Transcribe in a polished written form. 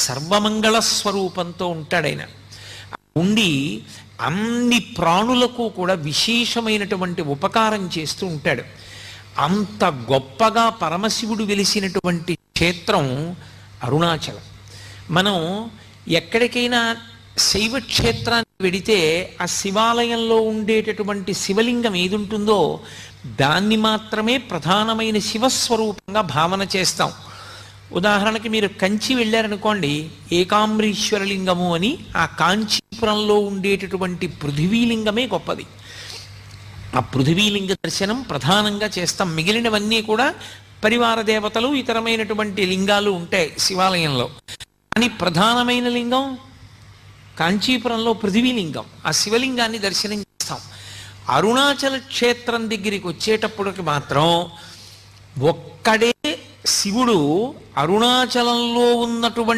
సర్వమంగళ స్వరూపంతో ఉంటాడాయన. ఉండి అన్ని ప్రాణులకు కూడా విశేషమైనటువంటి ఉపకారం చేస్తూ ఉంటాడు. అంత గొప్పగా పరమశివుడు వెలిసినటువంటి క్షేత్రం అరుణాచలం. మనం ఎక్కడికైనా శైవ క్షేత్రానికి వెడితే ఆ శివాలయంలో ఉండేటటువంటి శివలింగం ఏదుంటుందో దాన్ని మాత్రమే ప్రధానమైన శివస్వరూపంగా భావన చేస్తాం. ఉదాహరణకి మీరు కంచి వెళ్ళారనుకోండి, ఏకాంబరీశ్వరలింగము అని ఆ కాంచీపురంలో ఉండేటటువంటి పృథివీలింగమే గొప్పది. ఆ పృథివీలింగ దర్శనం ప్రధానంగా చేస్తాం. మిగిలినవన్నీ కూడా పరివార దేవతలు ఇతరమైనటువంటి లింగాలు ఉంటాయి శివాలయంలో. కానీ ప్రధానమైన లింగం కాంచీపురంలో పృథివీలింగం. ఆ శివలింగాన్ని దర్శనం చేస్తాం. అరుణాచల క్షేత్రం దగ్గరికి వచ్చేటప్పటికి మాత్రం ఒక్కడే శివుడు అరుణాచలంలో ఉన్నటువంటి